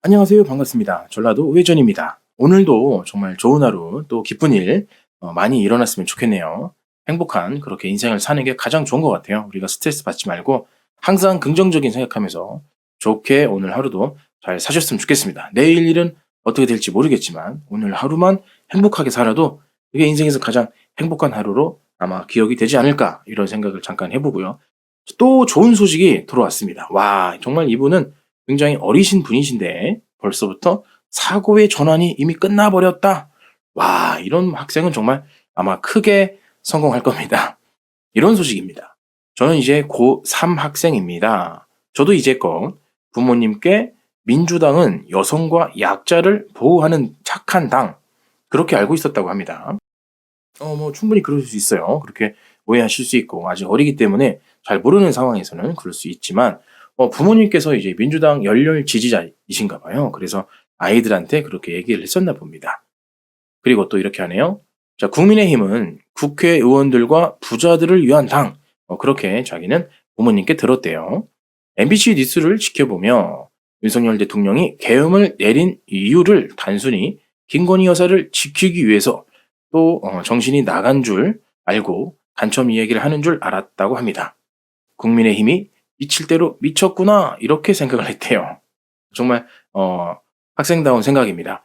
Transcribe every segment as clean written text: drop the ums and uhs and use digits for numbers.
안녕하세요. 반갑습니다. 전라도 우회전입니다. 오늘도 정말 좋은 하루 또 기쁜 일 많이 일어났으면 좋겠네요. 행복한 그렇게 인생을 사는 게 가장 좋은 것 같아요. 우리가 스트레스 받지 말고 항상 긍정적인 생각하면서 좋게 오늘 하루도 잘 사셨으면 좋겠습니다. 내일 일은 어떻게 될지 모르겠지만 오늘 하루만 행복하게 살아도 그게 인생에서 가장 행복한 하루로 아마 기억이 되지 않을까 이런 생각을 잠깐 해보고요. 또 좋은 소식이 들어왔습니다. 와, 정말 이분은 굉장히 어리신 분이신데 벌써부터 사고의 전환이 이미 끝나버렸다. 와, 이런 학생은 정말 아마 크게 성공할 겁니다. 이런 소식입니다. 저는 이제 고3 학생입니다. 저도 이제껏 부모님께 민주당은 여성과 약자를 보호하는 착한 당, 그렇게 알고 있었다고 합니다. 충분히 그럴 수 있어요. 그렇게 오해하실 수 있고, 아직 어리기 때문에 잘 모르는 상황에서는 그럴 수 있지만, 부모님께서 이제 민주당 열렬 지지자이신가 봐요. 그래서 아이들한테 그렇게 얘기를 했었나 봅니다. 그리고 또 이렇게 하네요. 자, 국민의힘은 국회의원들과 부자들을 위한 당. 그렇게 자기는 부모님께 들었대요. MBC 뉴스를 지켜보며 윤석열 대통령이 계엄을 내린 이유를 단순히 김건희 여사를 지키기 위해서 또 정신이 나간 줄 알고 간첩 이야기를 하는 줄 알았다고 합니다. 국민의힘이 미칠 대로 미쳤구나 이렇게 생각을 했대요. 정말 학생다운 생각입니다.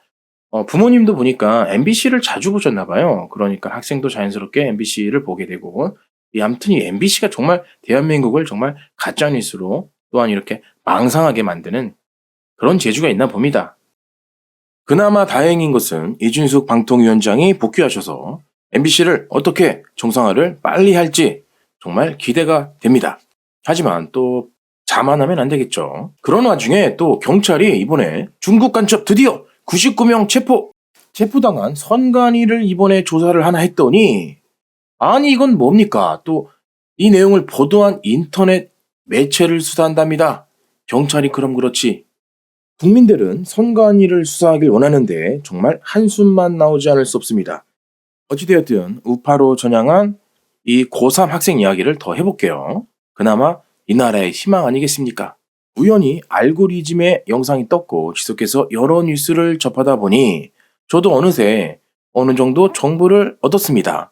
부모님도 보니까 MBC를 자주 보셨나 봐요. 그러니까 학생도 자연스럽게 MBC를 보게 되고 아무튼 이 MBC가 정말 대한민국을 정말 가짜뉴스로 또한 이렇게 망상하게 만드는 그런 재주가 있나 봅니다. 그나마 다행인 것은 이준석 방통위원장이 복귀하셔서 MBC를 어떻게 정상화를 빨리 할지 정말 기대가 됩니다. 하지만 또 자만하면 안 되겠죠. 그런 와중에 또 경찰이 이번에 중국 간첩 드디어 99명 체포당한 선관위를 이번에 조사를 하나 했더니 아니 이건 뭡니까? 또 이 내용을 보도한 인터넷 매체를 수사한답니다. 경찰이 그럼 그렇지. 국민들은 선관위를 수사하길 원하는데 정말 한숨만 나오지 않을 수 없습니다. 어찌되었든 우파로 전향한 이 고3 학생 이야기를 더 해볼게요. 그나마 이 나라의 희망 아니겠습니까? 우연히 알고리즘에 영상이 떴고 지속해서 여러 뉴스를 접하다 보니 저도 어느새 어느 정도 정보를 얻었습니다.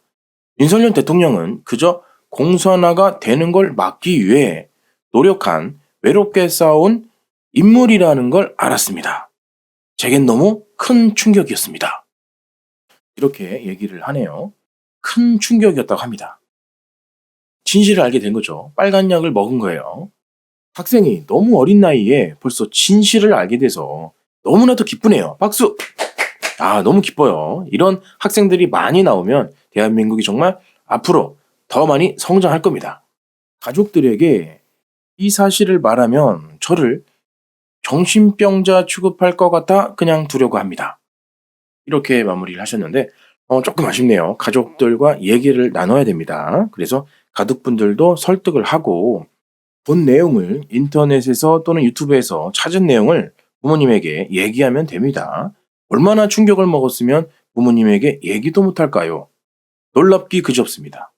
윤석열 대통령은 그저 공산화가 되는 걸 막기 위해 노력한 외롭게 쌓아온 인물이라는 걸 알았습니다. 제겐 너무 큰 충격이었습니다. 이렇게 얘기를 하네요. 큰 충격이었다고 합니다. 진실을 알게 된 거죠. 빨간 약을 먹은 거예요. 학생이 너무 어린 나이에 벌써 진실을 알게 돼서 너무나도 기쁘네요. 박수! 아, 너무 기뻐요. 이런 학생들이 많이 나오면 대한민국이 정말 앞으로 더 많이 성장할 겁니다. 가족들에게 이 사실을 말하면 저를 정신병자 취급할 것 같아 그냥 두려고 합니다. 이렇게 마무리를 하셨는데 조금 아쉽네요. 가족들과 얘기를 나눠야 됩니다. 그래서 가족분들도 설득을 하고 본 내용을 인터넷에서 또는 유튜브에서 찾은 내용을 부모님에게 얘기하면 됩니다. 얼마나 충격을 먹었으면 부모님에게 얘기도 못할까요? 놀랍기 그지없습니다.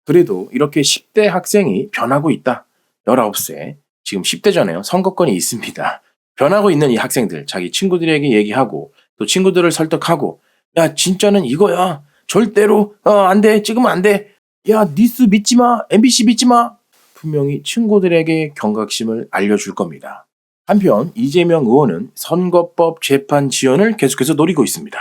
그래도 이렇게 10대 학생이 변하고 있다. 19세. 지금 10대잖아요. 선거권이 있습니다. 변하고 있는 이 학생들, 자기 친구들에게 얘기하고 또 친구들을 설득하고 야, 진짜는 이거야. 절대로 안 돼. 찍으면 안 돼. 야, 뉴스 믿지 마. MBC 믿지 마. 분명히 친구들에게 경각심을 알려줄 겁니다. 한편 이재명 의원은 선거법 재판 지연을 계속해서 노리고 있습니다.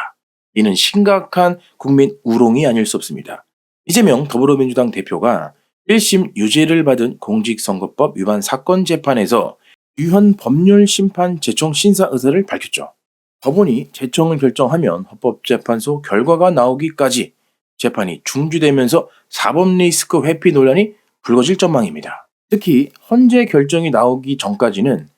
이는 심각한 국민 우롱이 아닐 수 없습니다. 이재명 더불어민주당 대표가 1심 유죄를 받은 공직선거법 위반 사건 재판에서 유현 법률심판 제청 신사 의사를 밝혔죠. 법원이 제청을 결정하면 헌법재판소 결과가 나오기까지 재판이 중지되면서 사법 리스크 회피 논란이 불거질 전망입니다. 특히 헌재 결정이 나오기 전까지는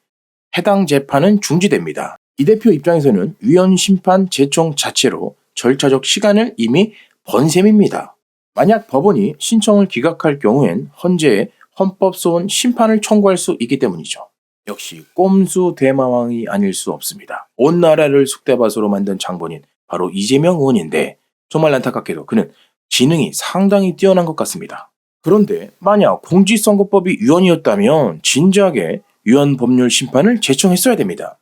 해당 재판은 중지됩니다. 이 대표 입장에서는 위헌 심판 제청 자체로 절차적 시간을 이미 번 셈입니다. 만약 법원이 신청을 기각할 경우엔 헌재에 헌법소원 심판을 청구할 수 있기 때문이죠. 역시 꼼수 대마왕이 아닐 수 없습니다. 온 나라를 쑥대밭으로 만든 장본인 바로 이재명 의원인데 정말 안타깝게도 그는 지능이 상당히 뛰어난 것 같습니다. 그런데 만약 공직선거법이 위헌이었다면 진작에 위헌 법률 심판을 제청했어야 됩니다.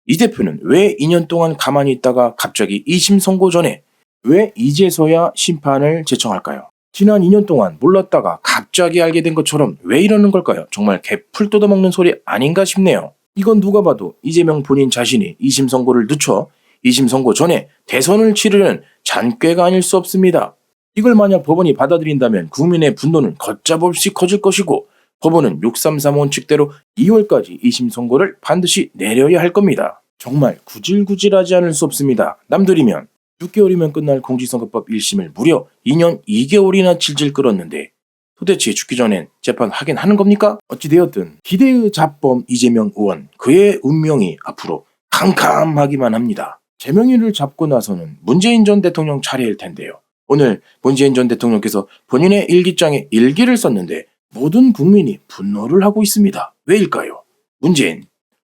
이 대표는 왜 2년 동안 가만히 있다가 갑자기 2심 선고 전에 왜 이제서야 심판을 제청할까요? 지난 2년 동안 몰랐다가 갑자기 알게 된 것처럼 왜 이러는 걸까요? 정말 개풀 뜯어먹는 소리 아닌가 싶네요. 이건 누가 봐도 이재명 본인 자신이 2심 선고를 늦춰 2심 선고 전에 대선을 치르는 잔꾀가 아닐 수 없습니다. 이걸 만약 법원이 받아들인다면 국민의 분노는 걷잡없이 커질 것이고 법원은 633 원칙대로 2월까지 2심 선고를 반드시 내려야 할 겁니다. 정말 구질구질하지 않을 수 없습니다. 남들이면 6개월이면 끝날 공직선거법 1심을 무려 2년 2개월이나 질질 끌었는데 도대체 죽기 전엔 재판하긴 하는 겁니까? 어찌되었든 기대의 잡범 이재명 의원, 그의 운명이 앞으로 캄캄하기만 합니다. 제명인을 잡고 나서는 문재인 전 대통령 차례일 텐데요. 오늘 문재인 전 대통령께서 본인의 일기장에 일기를 썼는데 모든 국민이 분노를 하고 있습니다. 왜일까요? 문재인,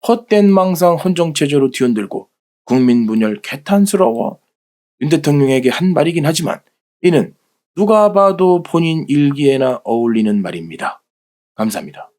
헛된 망상 헌정체제로 뒤흔들고 국민 분열 개탄스러워. 윤 대통령에게 한 말이긴 하지만 이는 누가 봐도 본인 일기에나 어울리는 말입니다. 감사합니다.